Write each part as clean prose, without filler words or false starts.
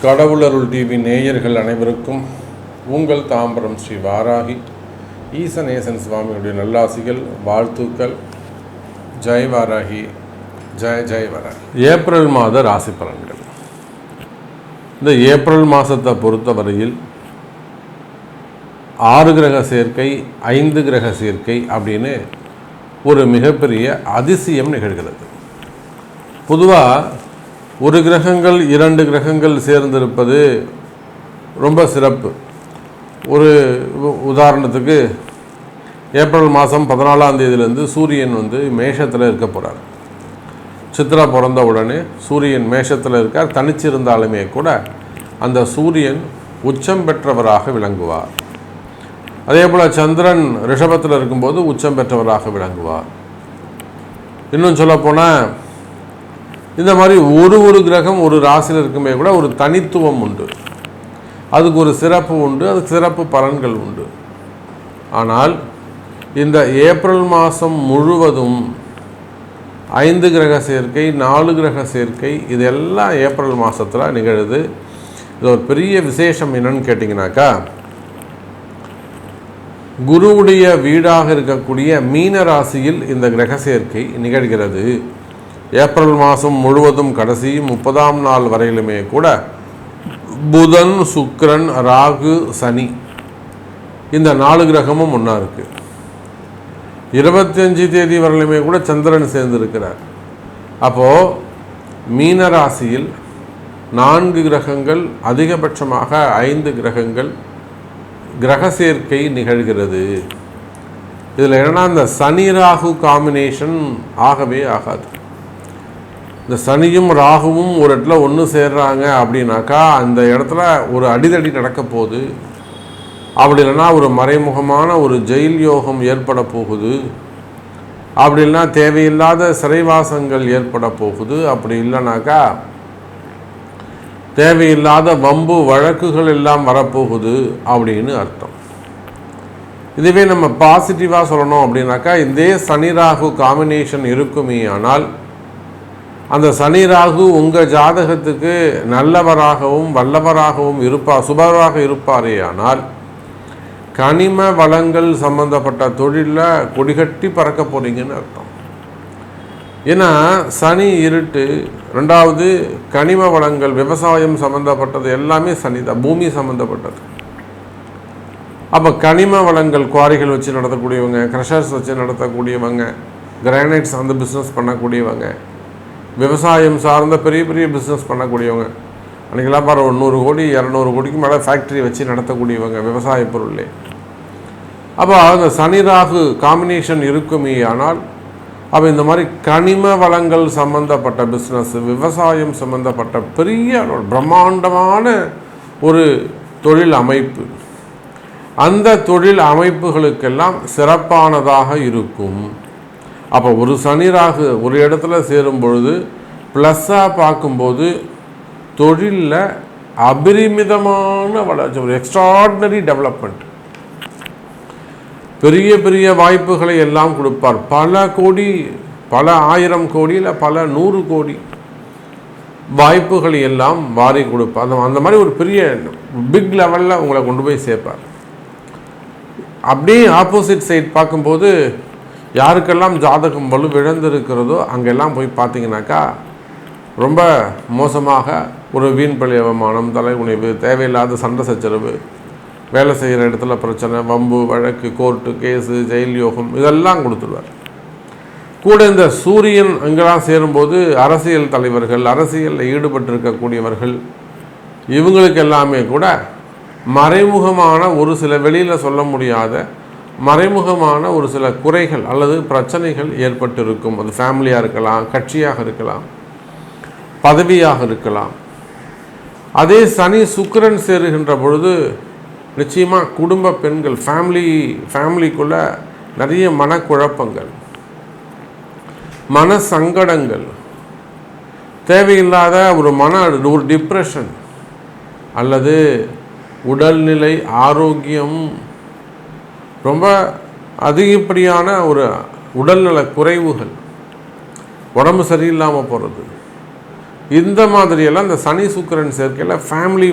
கடவுளருள் TV நேயர்கள் அனைவருக்கும் உங்கள் தாம்பரம் ஸ்ரீ வாராகி ஈசநேசன் சுவாமியுடைய நல்லாசிகள், வாழ்த்துக்கள். ஜெய் வாராகி, ஜெய் வாராகி. ஏப்ரல் மாத ராசி பலன்கள். இந்த ஏப்ரல் மாதத்தை பொறுத்தவரையில் 6 கிரக சேர்க்கை, 5 கிரக சேர்க்கை அப்படின்னு ஒரு மிகப்பெரிய அதிசயம் நிகழ்கிறது. பொதுவாக ஒரு கிரகங்கள் 2 கிரகங்கள் சேர்ந்திருப்பது ரொம்ப சிறப்பு. ஒரு உதாரணத்துக்கு ஏப்ரல் மாதம் 14ஆம் தேதியிலேருந்து சூரியன் மேஷத்தில் இருக்க போகிறார். சித்ரா பிறந்த உடனே சூரியன் மேஷத்தில் இருக்கார். தனிச்சிருந்தாலுமே கூட அந்த சூரியன் உச்சம் பெற்றவராக விளங்குவார். அதே போல் சந்திரன் ரிஷபத்தில் இருக்கும்போது உச்சம் பெற்றவராக விளங்குவார். இன்னும் சொல்லப்போனால் இந்த மாதிரி ஒரு கிரகம் ஒரு ராசியில் இருக்குமே கூட ஒரு தனித்துவம் உண்டு, அதுக்கு ஒரு சிறப்பு உண்டு, அதுக்கு சிறப்பு பலன்கள் உண்டு. ஆனால் இந்த ஏப்ரல் மாதம் முழுவதும் 5 கிரக சேர்க்கை, 4 கிரக சேர்க்கை, இதெல்லாம் ஏப்ரல் மாதத்தில் நிகழுது. இது ஒரு பெரிய விசேஷம் என்னன்னு கேட்டிங்கனாக்கா, குருவுடைய வீடாக இருக்கக்கூடிய மீன ராசியில் இந்த கிரக சேர்க்கை நிகழ்கிறது. ஏப்ரல் மாதம் முழுவதும் கடைசி 30ஆம் நாள் வரையிலுமே கூட புதன், சுக்கிரன், ராகு, சனி இந்த 4 கிரகமும் ஒன்றா இருக்குது. 25 தேதி வரையிலுமே கூட சந்திரன் சேர்ந்திருக்கிறார். அப்போது மீன ராசியில் 4 கிரகங்கள், அதிகபட்சமாக 5 கிரகங்கள் கிரக சேர்க்கை நிகழ்கிறது. இதில் என்னன்னா, இந்த சனி ராகு காம்பினேஷன் ஆகவே ஆகாது. இந்த சனியும் ராகுவும் ஒரு இடத்துல ஒன்று சேர்றாங்க அப்படின்னாக்கா அந்த இடத்துல ஒரு அடிதடி நடக்க போகுது. அப்படி இல்லைன்னா ஒரு மறைமுகமான ஒரு ஜெயில் யோகம் ஏற்பட போகுது. அப்படி இல்லைன்னா தேவையில்லாத சிறைவாசங்கள் ஏற்பட போகுது. அப்படி இல்லைனாக்கா தேவையில்லாத வம்பு வழக்குகள் எல்லாம் வரப்போகுது அப்படின்னு அர்த்தம். இதுவே நம்ம பாசிட்டிவாக சொல்லணும் அப்படின்னாக்கா, இதே சனி ராகு காம்பினேஷன் இருக்குமே ஆனால் அந்த சனி ராகு உங்கள் ஜாதகத்துக்கு நல்லவராகவும் வல்லவராகவும் சுபராக இருப்பாரே ஆனால் கனிம வளங்கள் சம்பந்தப்பட்ட தொழிலில் கொடிகட்டி பறக்க போறீங்கன்னு அர்த்தம். ஏன்னா சனி இருட்டு, 2வது கனிம வளங்கள், விவசாயம் சம்மந்தப்பட்டது எல்லாமே சனி தான், பூமி சம்மந்தப்பட்டது. அப்போ கனிம வளங்கள், குவாரிகள் வச்சு நடத்தக்கூடியவங்க, க்ரஷர்ஸ் வச்சு நடத்தக்கூடியவங்க, கிரானைட்ஸ் அந்த பிஸ்னஸ் பண்ணக்கூடியவங்க, விவசாயம் சார்ந்த பெரிய பெரிய பிஸ்னஸ் பண்ணக்கூடியவங்க, அன்றைக்கெல்லாம் பாரு 100 கோடி 200 கோடிக்கு மேலே ஃபேக்ட்ரி வச்சு நடத்தக்கூடியவங்க விவசாய பொருளே. அப்போ அந்த சனி ராகு காம்பினேஷன் இருக்குமே ஆனால் அப்போ இந்த மாதிரி கனிம வளங்கள் சம்பந்தப்பட்ட பிஸ்னஸ், விவசாயம் சம்பந்தப்பட்ட பெரிய பிரம்மாண்டமான ஒரு தொழில் அமைப்பு, அந்த தொழில் அமைப்புகளுக்கெல்லாம் சிறப்பானதாக இருக்கும். அப்போ ஒரு சனி ராகு ஒரு இடத்துல சேரும் பொழுது ப்ளஸ்ஸாக பார்க்கும்போது தொழிலில் அபரிமிதமான வளர்ச்சி, ஒரு எக்ஸ்ட்ராடினரி டெவலப்மெண்ட், பெரிய பெரிய வாய்ப்புகளை எல்லாம் கொடுப்பார். பல கோடி, பல 1000 கோடி, இல்லை பல 100 கோடி வாய்ப்புகளை எல்லாம் வாரி கொடுப்பார். அந்த மாதிரி ஒரு பெரிய பிக் லெவலில் உங்களை கொண்டு போய் சேர்ப்பார். அப்படியே ஆப்போசிட் சைட் பார்க்கும்போது யாருக்கெல்லாம் ஜாதகம் வலு விழுந்திருக்கிறதோ அங்கெல்லாம் போய் பார்த்தீங்கன்னாக்கா ரொம்ப மோசமாக ஒரு வீண்பழி அவமானம், தலைகுனிவு, தேவையில்லாத சண்டை சச்சரவு, வேலை செய்கிற இடத்துல பிரச்சனை, வம்பு வழக்கு, கோர்ட்டு கேஸு, ஜெயில் யோகம் இதெல்லாம் கொடுத்துருவார். கூட இந்த சூரியன் அங்கெல்லாம் சேரும்போது அரசியல் தலைவர்கள், அரசியலில் ஈடுபட்டிருக்கக்கூடியவர்கள், இவங்களுக்கு எல்லாமே கூட மறைமுகமான ஒரு சில வெளியில் சொல்ல முடியாத மறைமுகமான ஒரு சில குறைகள் அல்லது பிரச்சனைகள் ஏற்பட்டிருக்கும். அது ஃபேமிலியாக இருக்கலாம், கட்சியாக இருக்கலாம், பதவியாக இருக்கலாம். அதே சனி சுக்கிரன் சேருகின்ற பொழுது நிச்சயமாக குடும்ப பெண்கள், ஃபேமிலிக்குள்ள நிறைய மனக்குழப்பங்கள், மன சங்கடங்கள், தேவையில்லாத ஒரு டிப்ரெஷன் அல்லது உடல்நிலை ஆரோக்கியம், ரொம்ப அதிகப்படியான உடல்நல குறைவுகள், உடம்பு சரியில்லாமல் போகிறது, இந்த மாதிரியெல்லாம் இந்த சனி சுக்கிரன் சேர்க்கையில் ஃபேமிலி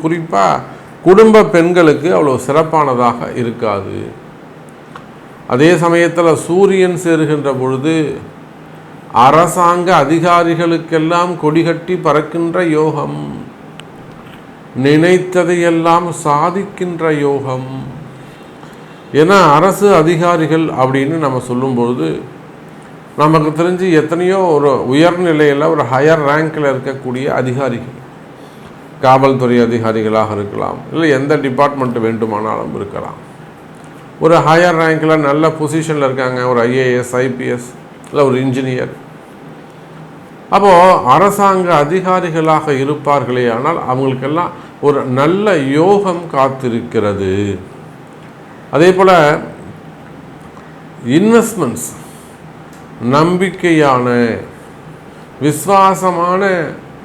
குறிப்பாக குடும்ப பெண்களுக்கு அவ்வளோ சிறப்பானதாக இருக்காது. அதே சமயத்தில் சூரியன் சேருகின்ற பொழுது அரசாங்க அதிகாரிகளுக்கெல்லாம் கொடிகட்டி பறக்கின்ற யோகம், நினைத்ததையெல்லாம் சாதிக்கின்ற யோகம். ஏன்னா அரசு அதிகாரிகள் அப்படின்னு நம்ம சொல்லும்பொழுது நமக்கு தெரிஞ்சு எத்தனையோ ஒரு உயர்நிலையில் ஒரு ஹையர் ரேங்கில் இருக்கக்கூடிய அதிகாரிகள், காவல்துறை அதிகாரிகளாக இருக்கலாம், இல்லை எந்த டிபார்ட்மெண்ட் வேண்டுமானாலும் இருக்கலாம். ஒரு ஹையர் ரேங்கில் நல்ல பொசிஷனில் இருக்காங்க, ஒரு ஐஏஎஸ், ஐபிஎஸ், இல்லை ஒரு இன்ஜினியர். அப்போது அரசாங்க அதிகாரிகளாக இருப்பார்களே, ஆனால் அவங்களுக்கெல்லாம் ஒரு நல்ல யோகம் காத்திருக்கிறது. அதே போல் இன்வெஸ்ட்மெண்ட்ஸ், நம்பிக்கையான விசுவாசமான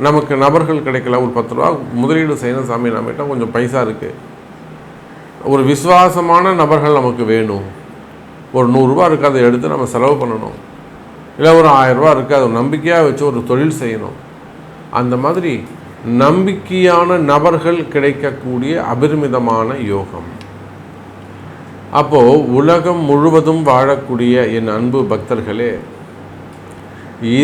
நமக்கு நபர்கள் கிடைக்கல. ஒரு 10 ரூபா முதலீடு செய்யணும் சாமி, நம்மகிட்ட கொஞ்சம் பைசா இருக்குது, ஒரு விசுவாசமான நபர்கள் நமக்கு வேணும். ஒரு 100 ரூபா இருக்குது, அதை எடுத்து நம்ம செலவு பண்ணணும். இல்லை ஒரு 1000 ரூபா இருக்குது, அதை நம்பிக்கையாக வச்சு ஒரு தொழில் செய்யணும். அந்த மாதிரி நம்பிக்கையான நபர்கள் கிடைக்கக்கூடிய அபரிமிதமான யோகம். அப்போது உலகம் முழுவதும் வாழக்கூடிய என் அன்பு பக்தர்களே,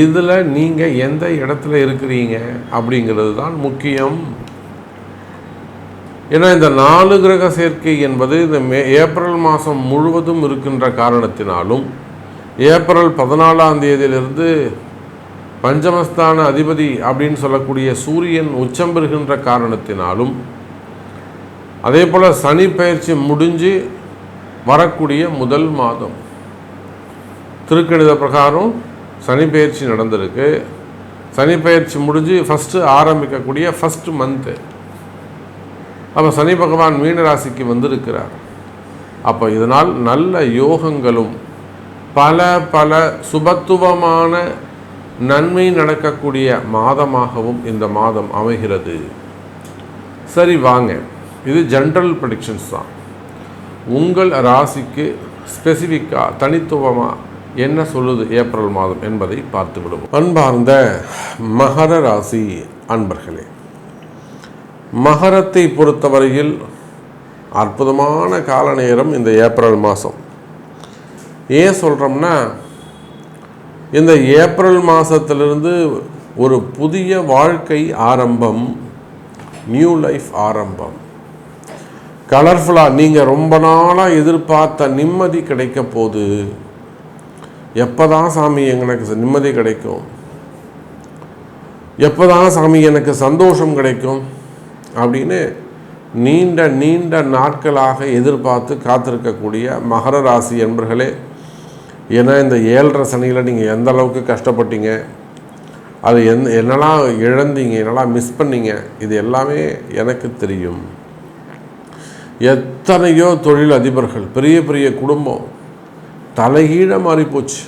இதில் நீங்கள் எந்த இடத்துல இருக்கிறீங்க அப்படிங்கிறது தான் முக்கியம். ஏன்னா இந்த 4 கிரக சேர்க்கை என்பது இந்த ஏப்ரல் மாதம் முழுவதும் இருக்கின்ற காரணத்தினாலும், ஏப்ரல் 14ஆம் தேதியிலிருந்து பஞ்சமஸ்தான அதிபதி அப்படின்னு சொல்லக்கூடிய சூரியன் உச்சம் பெறுகின்ற காரணத்தினாலும், அதே போல் சனி பயிற்சி முடிஞ்சு வரக்கூடிய முதல் மாதம் திருக்கணித பிரகாரம் சனி பயிற்சி நடந்திருக்கு. சனி பயிற்சி முடிஞ்சு ஃபஸ்ட்டு ஆரம்பிக்கக்கூடிய ஃபஸ்ட்டு மந்த்து. அப்போ சனி பகவான் மீனராசிக்கு வந்திருக்கிறார். அப்போ இதனால் நல்ல யோகங்களும் பல பல சுபத்துவமான நன்மை நடக்கக்கூடிய மாதமாகவும் இந்த மாதம் அமைகிறது. சரி வாங்க, இது ஜென்ரல் ப்ரெடிக்ஷன்ஸ் தான். உங்கள் ராசிக்கு ஸ்பெசிஃபிக்காக தனித்துவமாக என்ன சொல்லுது ஏப்ரல் மாதம் என்பதை பார்த்து விடுவோம். அன்பார்ந்த மகர ராசி அன்பர்களே, மகரத்தை பொறுத்தவரையில் அற்புதமான கால நேரம் இந்த ஏப்ரல் மாதம். ஏன் சொல்கிறோம்னா, இந்த ஏப்ரல் மாதத்திலிருந்து ஒரு புதிய வாழ்க்கை ஆரம்பம், நியூ லைஃப் ஆரம்பம். கலர்ஃபுல்லாக நீங்கள் ரொம்ப நாளாக எதிர்பார்த்த நிம்மதி கிடைக்க போது. எப்போ தான் சாமி எனக்கு நிம்மதி கிடைக்கும், எப்போ தான் சாமி எனக்கு சந்தோஷம் கிடைக்கும் அப்படின்னு நீண்ட நீண்ட நாட்களாக எதிர்பார்த்து காத்திருக்கக்கூடிய மகர ராசி என்பர்களே, ஏன்னா இந்த 7.5 சனியில் நீங்கள் எந்த அளவுக்கு கஷ்டப்பட்டீங்க, அது என்னெல்லாம் இழந்தீங்க, என்னெல்லாம் மிஸ் பண்ணீங்க, இது எல்லாமே எனக்கு தெரியும். எத்தனையோ தொழில் அதிபர்கள், பெரிய பெரிய குடும்பம் தலைகீழ மாறி போச்சு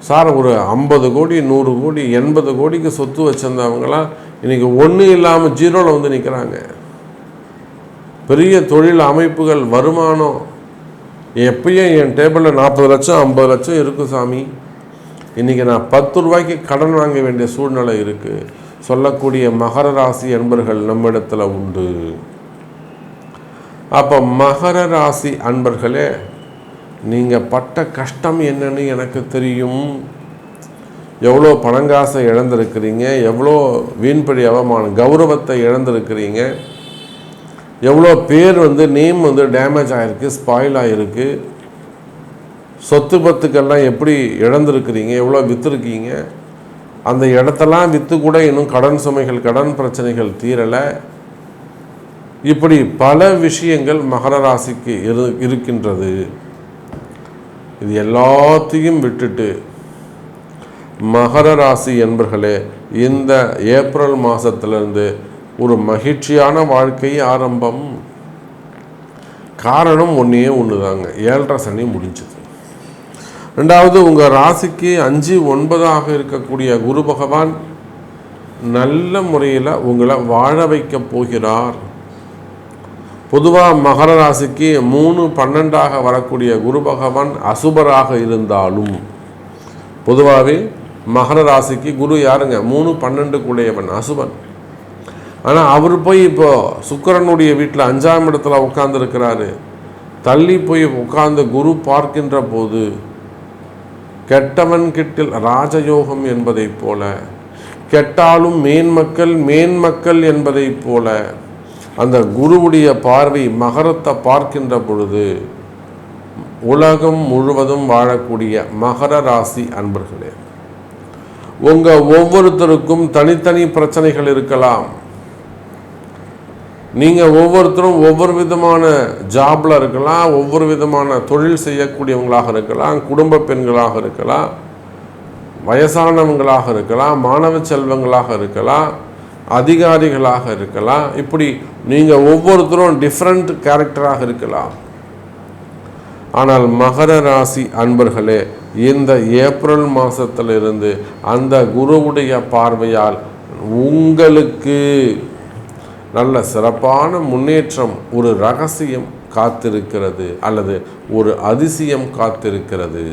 சார். ஒரு 50 கோடி 100 கோடி 80 கோடிக்கு சொத்து வச்சிருந்தவங்களாம் இன்றைக்கி ஒன்றும் இல்லாமல் ஜீரோவில் வந்து நிற்கிறாங்க. பெரிய தொழில் அமைப்புகள் வருமானம் எப்பயும் என் டேபிளில் 40 லட்சம் 50 லட்சம் இருக்கும் சாமி, இன்றைக்கி நான் 10 ரூபாய்க்கு கடன் வாங்க வேண்டிய சூழ்நிலை இருக்குது சொல்லக்கூடிய மகர ராசி அன்பர்கள் நம்மிடத்தில் உண்டு. அப்போ மகர ராசி அன்பர்களே, நீங்கள் பட்ட கஷ்டம் என்னன்னு எனக்கு தெரியும். எவ்வளோ பணங்காசை இழந்திருக்கிறீங்க, எவ்வளோ வீண்படி அவமானம் கௌரவத்தை இழந்திருக்கிறீங்க, எவ்வளோ பேர் நேம் டேமேஜ் ஆகிருக்கு, ஸ்பாயில் ஆகிருக்கு, சொத்து பத்துக்கெல்லாம் எப்படி இழந்திருக்கிறீங்க, எவ்வளோ விற்றுருக்கீங்க, அந்த இடத்தெல்லாம் விற்று கூட இன்னும் கடன் சுமைகள் கடன் பிரச்சனைகள் தீரலை. இப்படி பல விஷயங்கள் மகர ராசிக்கு இருக்கின்றது. இது எல்லாத்தையும் விட்டுட்டு மகர ராசி என்பர்களே, இந்த ஏப்ரல் மாதத்திலிருந்து ஒரு மகிழ்ச்சியான வாழ்க்கை ஆரம்பம். காரணம் ஒன்றே ஒன்று தாங்க, 7.5 சனி முடிஞ்சது. ரெண்டாவது, உங்கள் ராசிக்கு 5, 9 இருக்கக்கூடிய குரு பகவான் நல்ல முறையில் உங்களை வாழ வைக்க போகிறார். பொதுவாக மகர ராசிக்கு 3, 12 வரக்கூடிய குரு பகவான் அசுபராக இருந்தாலும், பொதுவாகவே மகர ராசிக்கு குரு யாருங்க? 3, 12 கூடையவன் அசுபன். ஆனால் அவர் போய் இப்போ சுக்கிரனுடைய வீட்டில் 5ஆம் இடத்துல உட்கார்ந்துருக்கிறாரு. தள்ளி போய் உட்கார்ந்து குரு பார்க்கின்ற போது கெட்டவன் கிட்டில் ராஜயோகம் என்பதை போல, கெட்டாலும் மேன்மக்கள் மேன்மக்கள் என்பதை போல அந்த குருவுடைய பார்வை மகரத்தை பார்க்கின்ற பொழுது உலகம் முழுவதும் வாழக்கூடிய மகர ராசி அன்பர்களே, உங்கள் ஒவ்வொருத்தருக்கும் தனித்தனி பிரச்சனைகள் இருக்கலாம். நீங்கள் ஒவ்வொருத்தரும் ஒவ்வொரு விதமான ஜாபில் இருக்கலாம், ஒவ்வொரு விதமான தொழில் செய்யக்கூடியவங்களாக இருக்கலாம், குடும்ப பெண்களாக இருக்கலாம், வயசானவங்களாக இருக்கலாம், மாணவ செல்வங்களாக இருக்கலாம், அதிகாரிகளாக இருக்கலாம். இப்படி நீங்கள் ஒவ்வொருத்தரும் டிஃப்ரெண்ட் கேரக்டராக இருக்கலாம். ஆனால் மகர ராசி அன்பர்களே, இந்த ஏப்ரல் மாதத்திலிருந்து அந்த குருவுடைய பார்வையால் உங்களுக்கு நல்ல சிறப்பான முன்னேற்றம், ஒரு ரகசியம் காத்திருக்கிறது அல்லது ஒரு அதிசயம் காத்திருக்கிறது.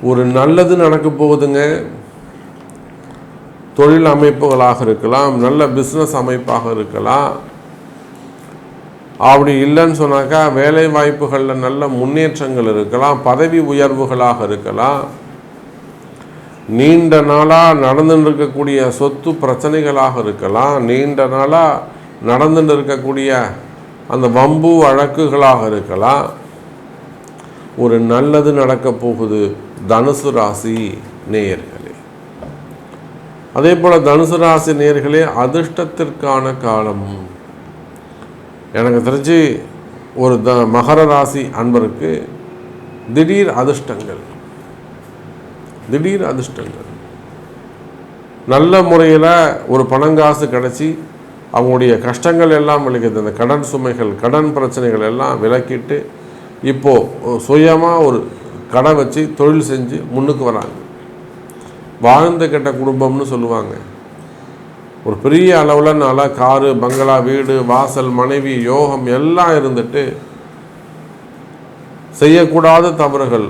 ஒரு நல்லது நடக்க போகுதுங்க. தொழில் அமைப்புகளாக இருக்கலாம், நல்ல பிஸ்னஸ் அமைப்பாக இருக்கலாம். அப்படி இல்லைன்னு சொன்னாக்கா வேலை வாய்ப்புகளில் நல்ல முன்னேற்றங்கள் இருக்கலாம், பதவி உயர்வுகளாக இருக்கலாம், நீண்ட நாளாக நடந்துட்டு இருக்கக்கூடிய சொத்து பிரச்சனைகளாக இருக்கலாம், நீண்ட நாளாக நடந்துட்டு இருக்கக்கூடிய அந்த வம்பு வழக்குகளாக இருக்கலாம். ஒரு நல்லது நடக்க போகுது தனுசு ராசி நேயர்களே. அதே போல் தனுசு ராசி நேயர்களே, அதிர்ஷ்டத்திற்கான காலம். எனக்கு தெரிஞ்சு ஒரு மகர ராசி அன்பருக்கு திடீர் அதிர்ஷ்டங்கள், திடீர் அதிர்ஷ்டங்கள், நல்ல முறையில் ஒரு பணங்காசு கிடச்சி அவங்களுடைய கஷ்டங்கள் எல்லாம் விளக்கிது. அந்த கடன் சுமைகள், கடன் பிரச்சனைகள் எல்லாம் விலக்கிட்டு இப்போது சுயமாக ஒரு கடை வச்சு தொழில் செஞ்சு முன்னுக்கு வராங்க. வாழ்ந்து கெட்ட குடும்பம்னு சொல்லுவாங்க. ஒரு பெரிய அளவில் நல்லா காரு, பங்களா, வீடு, வாசல், மனைவி, யோகம் எல்லாம் இருந்துட்டு செய்யக்கூடாத தவறுகள்.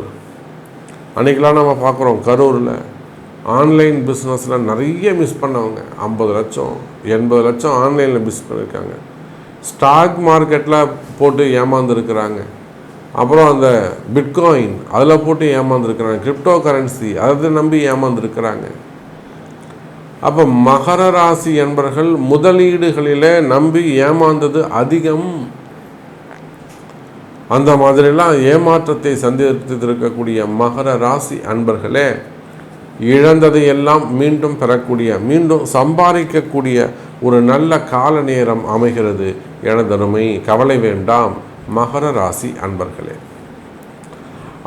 அன்றைக்கெலாம் நம்ம பார்க்குறோம் கரூரில் ஆன்லைன் பிஸ்னஸில் நிறைய மிஸ் பண்ணவங்க 50 லட்சம் 80 லட்சம் ஆன்லைனில் மிஸ் பண்ணியிருக்காங்க. ஸ்டாக் மார்க்கெட்டில் போட்டு ஏமாந்துருக்கிறாங்க. அப்புறம் அந்த பிட்காயின் அதில் போட்டு ஏமாந்துருக்கிறாங்க. கிரிப்டோ கரன்சி அதை நம்பி ஏமாந்துருக்கிறாங்க. அப்போ மகர ராசி என்பவர்கள் முதலீடுகளில் நம்பி ஏமாந்தது அதிகம். அந்த மாதிரிலாம் ஏமாற்றத்தை சந்தித்திருக்கக்கூடிய மகர ராசி அன்பர்களே, இழந்ததை எல்லாம் மீண்டும் பெறக்கூடிய, மீண்டும் சம்பாதிக்கக்கூடிய ஒரு நல்ல கால நேரம் அமைகிறது. எனதருமை கவலை வேண்டாம் மகர ராசி அன்பர்களே.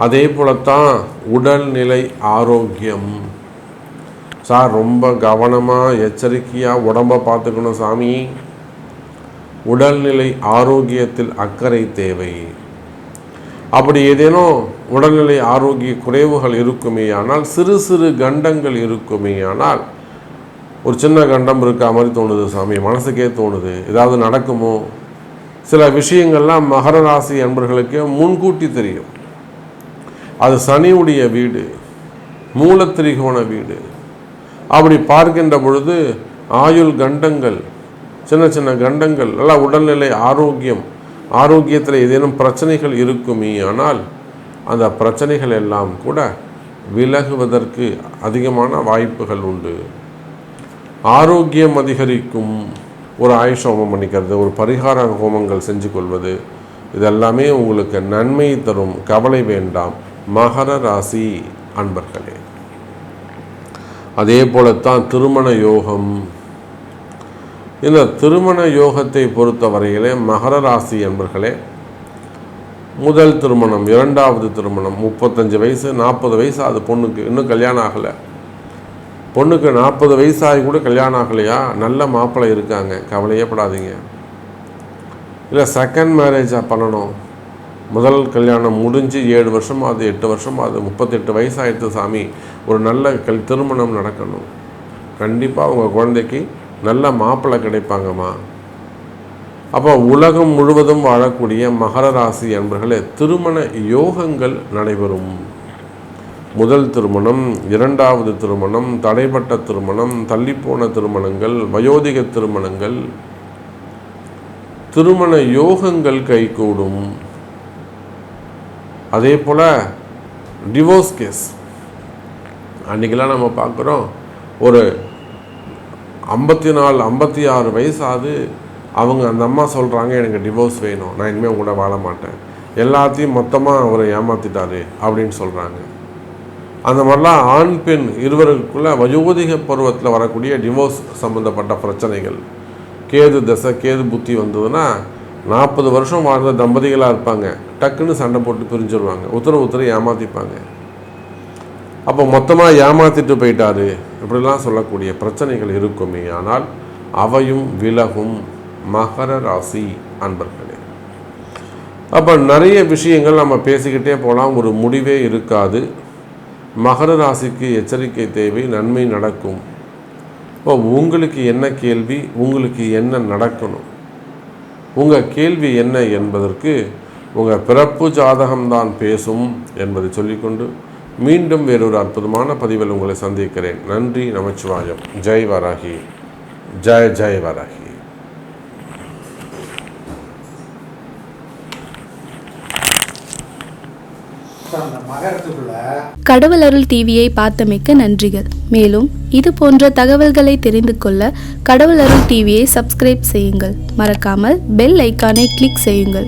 அதே போலத்தான் உடல்நிலை ஆரோக்கியம். சார் ரொம்ப கவனமாக எச்சரிக்கையாக உடம்பை பார்த்துக்கணும் சாமி. உடல்நிலை ஆரோக்கியத்தில் அக்கறை தேவை. அப்படி ஏதேனும் உடல்நிலை ஆரோக்கிய குறைவுகள் இருக்குமே ஆனால், சிறு சிறு கண்டங்கள் இருக்குமே ஆனால், ஒரு சின்ன கண்டம் இருக்கா மாதிரி தோணுது சாமி, மனசுக்கே தோணுது, ஏதாவது நடக்குமோ. சில விஷயங்கள்லாம் மகர ராசி என்பவர்களுக்கு முன்கூட்டி தெரியும். அது சனியுடைய வீடு, மூலத்திரிகோண வீடு. அப்படி பார்க்கின்ற பொழுது ஆயுள் கண்டங்கள், சின்ன சின்ன கண்டங்கள், நல்லா உடல்நிலை ஆரோக்கியத்தில் ஏதேனும் பிரச்சனைகள் இருக்குமே ஆனால் அந்த பிரச்சனைகள் எல்லாம் கூட விலகுவதற்கு அதிகமான வாய்ப்புகள் உண்டு. ஆரோக்கியம் அதிகரிக்கும். ஒரு ஆயுஷ ஹோமம் பண்ணிக்கிறது, ஒரு பரிகார ஹோமங்கள் செஞ்சு கொள்வது, இதெல்லாமே உங்களுக்கு நன்மை தரும். கவலை வேண்டாம் மகர ராசி அன்பர்களே. அதே போலத்தான் திருமண யோகம். இந்த திருமண யோகத்தை பொறுத்த வரையிலே மகர ராசி என்பர்களே, முதல் திருமணம், இரண்டாவது திருமணம், 35 வயசு 40 வயசு அது பொண்ணுக்கு இன்னும் கல்யாணம் ஆகலை. பொண்ணுக்கு 40 வயசாகி கூட கல்யாணம் ஆகலையா? நல்ல மாப்பிள்ளை இருக்காங்க, கவலையே படாதீங்க. இல்லை செகண்ட் மேரேஜாக பண்ணணும், முதல் கல்யாணம் முடிஞ்சு 7 வருஷமாவது 8 வருஷமாவது 38 வயசாகிடுது சாமி, ஒரு நல்ல திருமணம் நடக்கணும். கண்டிப்பாக உங்கள் குழந்தைக்கு நல்ல மாப்பிள்ளை கிடைப்பாங்கம்மா. அப்போ உலகம் முழுவதும் வாழக்கூடிய மகர ராசி என்பர்களே, திருமண யோகங்கள் நடைபெறும். முதல் திருமணம், இரண்டாவது திருமணம், தடைப்பட்ட திருமணம், தள்ளிப்போன திருமணங்கள், வயோதிக திருமணங்கள், திருமண யோகங்கள் கைகூடும். அதே போல் டிவோர்ஸ் கேஸ் அன்றைக்கெல்லாம் நம்ம பார்க்குறோம், ஒரு 54 56 வயசாவது அவங்க அந்த அம்மா சொல்கிறாங்க எனக்கு டிவோர்ஸ் வேணும், நான் இனிமேல் கூட வாழ மாட்டேன், எல்லாத்தையும் மொத்தமாக அவரை ஏமாற்றிட்டாரு அப்படின்னு சொல்கிறாங்க. அந்த மாதிரிலாம் ஆண் பெண் இருவருக்குள்ள வயோதிக பருவத்தில் வரக்கூடிய டிவோர்ஸ் சம்மந்தப்பட்ட பிரச்சனைகள், கேது தசை கேது புத்தி வந்ததுன்னா 40 வருஷம் வாழ்ந்த தம்பதிகளாக இருப்பாங்க, டக்குன்னு சண்டை போட்டு பிரிஞ்சிருவாங்க, உத்தர ஏமாற்றிப்பாங்க. அப்போ மொத்தமாக ஏமாற்றிட்டு போயிட்டாரு இப்படிலாம் சொல்லக்கூடிய பிரச்சனைகள் இருக்குமே, ஆனால் அவையும் விலகும் மகர ராசி அன்பர்களே. அப்போ நிறைய விஷயங்கள் நம்ம பேசிக்கிட்டே போகலாம், ஒரு முடிவே இருக்காது. மகர ராசிக்கு எச்சரிக்கை தேவை, நன்மை நடக்கும். இப்போ உங்களுக்கு என்ன கேள்வி, உங்களுக்கு என்ன நடக்கணும், உங்கள் கேள்வி என்ன என்பதற்கு உங்கள் பிறப்பு ஜாதகம்தான் பேசும் என்பதை சொல்லிக்கொண்டு மீண்டும் வேறொரு அற்புதமான பதிவில் உங்களை சந்திக்கிறேன். நன்றி, நமச்சிவாயம். ஜெய் வராகி, ஜெய் ஜெய் வராகி. கடவுள் அருள் டிவியை பார்த்தமைக்க நன்றிகள். மேலும் இது போன்ற தகவல்களை தெரிந்து கொள்ள கடவுள் அருள் டிவியை சப்ஸ்கிரைப் செய்யுங்கள். மறக்காமல் பெல் ஐக்கானை கிளிக் செய்யுங்கள்.